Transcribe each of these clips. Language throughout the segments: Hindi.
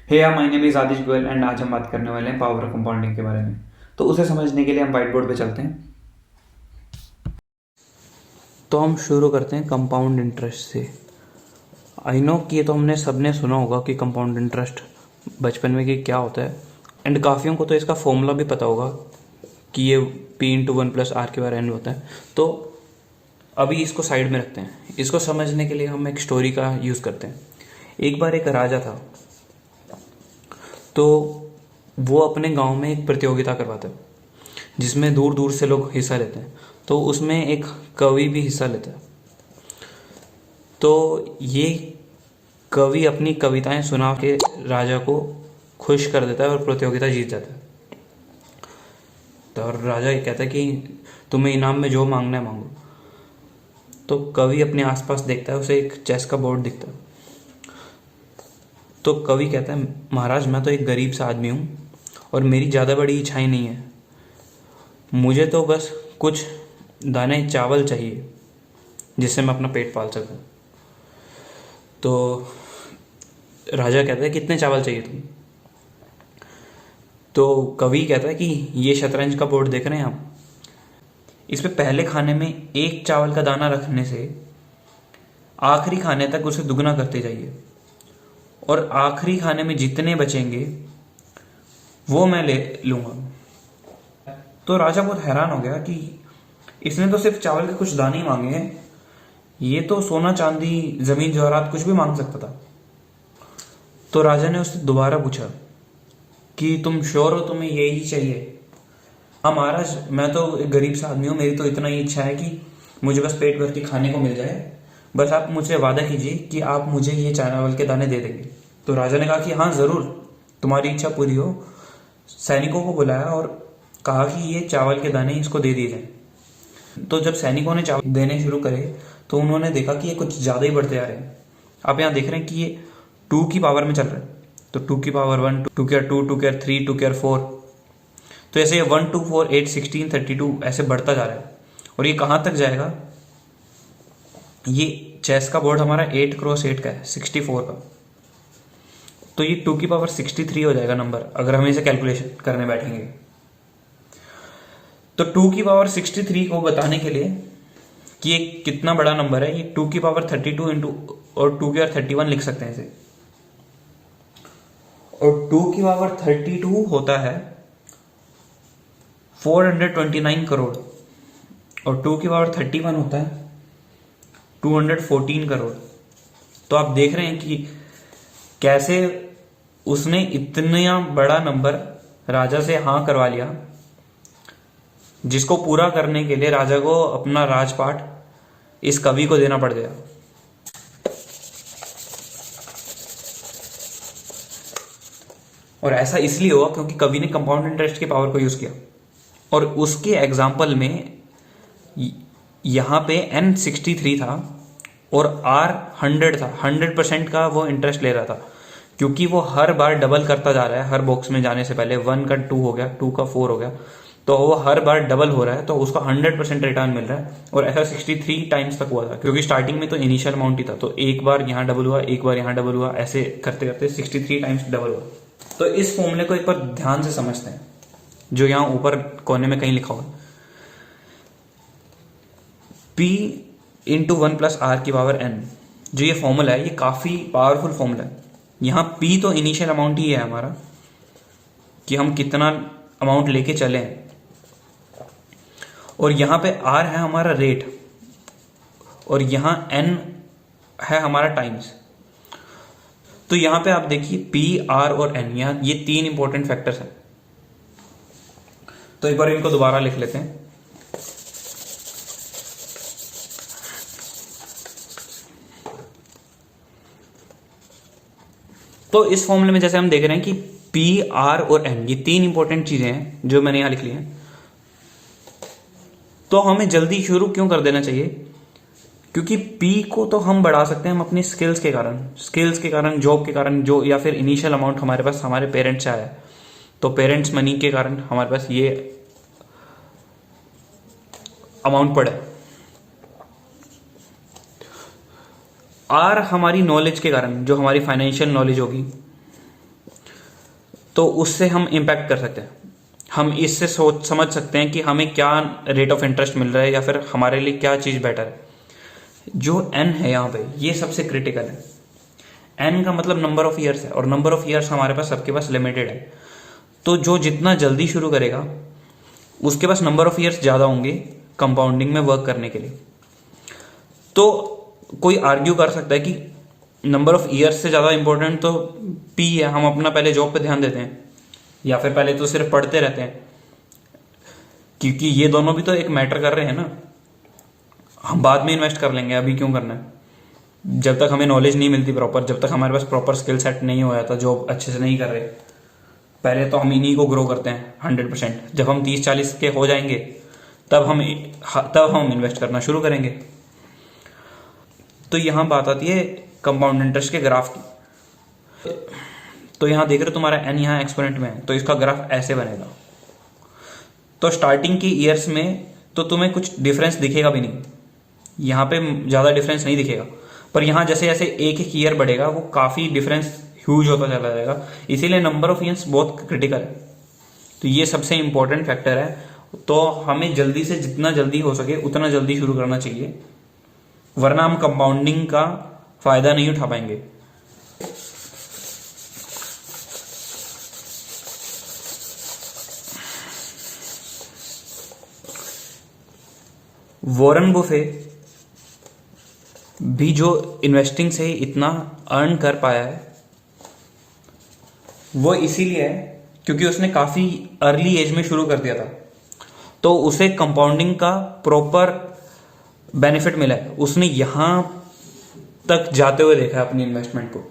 Hey my name is Adish Goyal and आज हम बात करने वाले हैं पावर कंपाउंडिंग के बारे में। तो उसे समझने के लिए हम वाइट बोर्ड पे चलते हैं। तो हम शुरू करते हैं कंपाउंड इंटरेस्ट से। आई नो कि ये तो हमने सबने सुना होगा कि कंपाउंड इंटरेस्ट बचपन में कि क्या होता है, एंड काफ़ियों को तो इसका फॉर्मूला भी पता होगा कि ये P × 1 + R² होता है। तो अभी इसको साइड में रखते हैं। इसको समझने के लिए हम एक स्टोरी का यूज़ करते हैं। एक बार एक राजा था, तो वो अपने गांव में एक प्रतियोगिता करवाता है जिसमें दूर दूर से लोग हिस्सा लेते हैं। तो उसमें एक कवि भी हिस्सा लेता है। तो ये कवि अपनी कविताएं सुना के राजा को खुश कर देता है और प्रतियोगिता जीत जाता है। तो और राजा ये कहता है कि तुम्हें इनाम में जो मांगना है मांगो। तो कवि अपने आसपास देखता है, उसे एक चेस का बोर्ड दिखता है। तो कवि कहता है, महाराज मैं तो एक गरीब सा आदमी हूँ और मेरी ज़्यादा बड़ी इच्छाएं नहीं है, मुझे तो बस कुछ दाने चावल चाहिए जिससे मैं अपना पेट पाल सकूं। तो राजा कहता है, कितने चावल चाहिए तुम? तो कवि कहता है कि ये शतरंज का बोर्ड देख रहे हैं आप, इस पे पहले खाने में एक चावल का दाना रखने से आखिरी खाने तक उसे दुगना करते जाइए, और आखिरी खाने में जितने बचेंगे वो मैं ले लूँगा। तो राजा बहुत हैरान हो गया कि इसने तो सिर्फ चावल के कुछ दाने ही मांगे हैं, ये तो सोना चांदी जमीन जवाहरात कुछ भी मांग सकता था। तो राजा ने उससे दोबारा पूछा कि तुम श्योर हो तुम्हें यही चाहिए? हाँ महाराज, मैं तो एक गरीब सा आदमी हूँ, मेरी तो इतना ही इच्छा है कि मुझे बस पेट भर के खाने को मिल जाए, बस आप मुझसे वादा कीजिए कि आप मुझे ये चावल के दाने दे देंगे। तो राजा ने कहा कि हाँ ज़रूर, तुम्हारी इच्छा पूरी हो। सैनिकों को बुलाया और कहा कि ये चावल के दाने इसको दे दिए जाए। तो जब सैनिकों ने चावल देने शुरू करे तो उन्होंने देखा कि ये कुछ ज़्यादा ही बढ़ते जा रहे हैं। आप यहाँ देख रहे हैं कि ये 2 की पावर में चल रहा है। तो 2 की पावर 1, 2 की 2, 2 की 3, 2 की 4, तो ऐसे 1, 2, 4, 8, 16, 32 ऐसे बढ़ता जा रहा है। और ये कहाँ तक जाएगा? ये चेस का बोर्ड हमारा 8x8 का है, 64 का। तो ये 2 की पावर 63 हो जाएगा नंबर, अगर हम इसे कैलकुलेशन करने बैठेंगे। तो 2 की पावर 63 को बताने के लिए कि ये कितना बड़ा नंबर है, ये 2 की पावर 32 इंटू और 2 की पावर 31 लिख सकते हैं इसे। और 2 की पावर 32 होता है 429 करोड़, और 2 की पावर 31 होता है 214 करोड़। तो आप देख रहे हैं कि कैसे उसने इतना बड़ा नंबर राजा से हाँ करवा लिया, जिसको पूरा करने के लिए राजा को अपना राजपाट इस कवि को देना पड़ गया। और ऐसा इसलिए हुआ क्योंकि कवि ने कंपाउंड इंटरेस्ट की पावर को यूज किया, और उसके एग्जाम्पल में यहाँ पे N63 था और R 100 था। 100% का वो इंटरेस्ट ले रहा था, क्योंकि वो हर बार डबल करता जा रहा है। हर बॉक्स में जाने से पहले 1 का 2 हो गया, 2 का 4 हो गया, तो वो हर बार डबल हो रहा है, तो उसका 100% रिटर्न मिल रहा है। और ऐसा 63 टाइम्स तक हुआ था, क्योंकि स्टार्टिंग में तो इनिशियल अमाउंट ही था। तो एक बार यहाँ डबल हुआ, एक बार यहाँ डबल हुआ, ऐसे करते करते 63 टाइम्स डबल हुआ। तो इस फॉर्मूले को एक बार ध्यान से समझते हैं, जो यहाँ ऊपर कोने में कहीं लिखा हुआ है, P × 1 + R की पावर n। जो ये फॉर्मूला है ये काफ़ी पावरफुल फॉर्मूला है। यहाँ P तो इनिशियल अमाउंट ही है हमारा, कि हम कितना अमाउंट लेके चले हैं, और यहाँ पे R है हमारा रेट, और यहाँ n है हमारा टाइम्स। तो यहाँ पे आप देखिए P, R और n, यहाँ ये 3 इंपॉर्टेंट फैक्टर्स हैं। तो एक बार इनको दोबारा लिख लेते हैं। तो इस फॉर्मूले में जैसे हम देख रहे हैं कि P, R और N ये 3 इंपॉर्टेंट चीजें हैं जो मैंने यहां लिख ली हैं। तो हमें जल्दी शुरू क्यों कर देना चाहिए? क्योंकि P को तो हम बढ़ा सकते हैं हम अपनी स्किल्स के कारण, जॉब के कारण, जो या फिर इनिशियल अमाउंट हमारे पास हमारे पेरेंट्स से आया है, तो पेरेंट्स मनी के कारण हमारे पास ये अमाउंट पड़ा है। R हमारी नॉलेज के कारण, जो हमारी फाइनेंशियल नॉलेज होगी, तो उससे हम इम्पैक्ट कर सकते हैं। हम इससे सोच समझ सकते हैं कि हमें क्या रेट ऑफ इंटरेस्ट मिल रहा है या फिर हमारे लिए क्या चीज़ बेटर है। जो एन है यहाँ पे, ये सबसे क्रिटिकल है। एन का मतलब नंबर ऑफ ईयर्स है, और नंबर ऑफ ईयर्स हमारे पास सबके पास लिमिटेड है। तो जो जितना जल्दी शुरू करेगा उसके पास नंबर ऑफ ईयर्स ज़्यादा होंगे कंपाउंडिंग में वर्क करने के लिए। तो कोई आर्ग्यू कर सकता है कि नंबर ऑफ ईयर्स से ज़्यादा इंपॉर्टेंट तो पी है, हम अपना पहले जॉब पे ध्यान देते हैं या फिर पहले तो सिर्फ पढ़ते रहते हैं, क्योंकि ये दोनों भी तो एक मैटर कर रहे हैं ना। हम बाद में इन्वेस्ट कर लेंगे, अभी क्यों करना है? जब तक हमें नॉलेज नहीं मिलती प्रॉपर, जब तक हमारे पास प्रॉपर स्किल सेट नहीं हो जाता, जॉब अच्छे से नहीं कर रहे, पहले तो हम इन्हीं को ग्रो करते हैं 100%। जब हम 30-40 के हो जाएंगे तब हम इन्वेस्ट करना शुरू करेंगे। तो यहाँ बात आती है कंपाउंड इंटरेस्ट के ग्राफ की। तो यहाँ देख रहे हो तुम्हारा एन यहाँ एक्सपोनेंट में है, तो इसका ग्राफ ऐसे बनेगा। तो स्टार्टिंग की ईयर्स में तो तुम्हें कुछ डिफरेंस दिखेगा भी नहीं, यहाँ पे ज़्यादा डिफरेंस नहीं दिखेगा, पर यहाँ जैसे जैसे एक एक ईयर बढ़ेगा वो काफ़ी डिफरेंस ह्यूज होता चला जाएगा। इसीलिए नंबर ऑफ ईयर्स बहुत क्रिटिकल है। तो ये सबसे इंपॉर्टेंट फैक्टर है। तो हमें जल्दी से जितना जल्दी हो सके उतना जल्दी शुरू करना चाहिए, वरना हम कंपाउंडिंग का फायदा नहीं उठा पाएंगे। वॉरेन बुफे भी जो इन्वेस्टिंग से इतना अर्न कर पाया है वो इसीलिए है क्योंकि उसने काफ़ी अर्ली एज में शुरू कर दिया था, तो उसे कंपाउंडिंग का प्रॉपर बेनिफिट मिला है। उसने यहाँ तक जाते हुए देखा है अपनी इन्वेस्टमेंट को,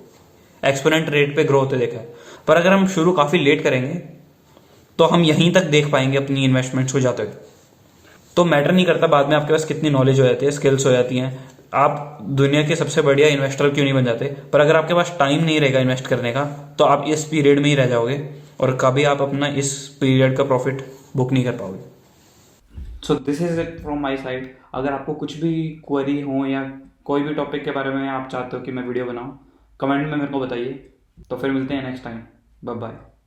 एक्सपोनेंट रेट पे ग्रो होते देखा है। पर अगर हम शुरू काफ़ी लेट करेंगे तो हम यहीं तक देख पाएंगे अपनी इन्वेस्टमेंट्स को जाते हुए। तो मैटर नहीं करता बाद में आपके पास कितनी नॉलेज हो जाती है, स्किल्स हो जाती हैं, आप दुनिया के सबसे बढ़िया इन्वेस्टर क्यों नहीं बन जाते, पर अगर आपके पास टाइम नहीं रहेगा इन्वेस्ट करने का तो आप इस पीरियड में ही रह जाओगे और कभी आप अपना इस पीरियड का प्रॉफिट बुक नहीं कर पाओगे। So this is it from my side. अगर आपको कुछ भी क्वेरी हो या कोई भी टॉपिक के बारे में आप चाहते हो कि मैं वीडियो बनाऊँ, कमेंट में मेरे को बताइए। तो फिर मिलते हैं नेक्स्ट टाइम। Bye bye.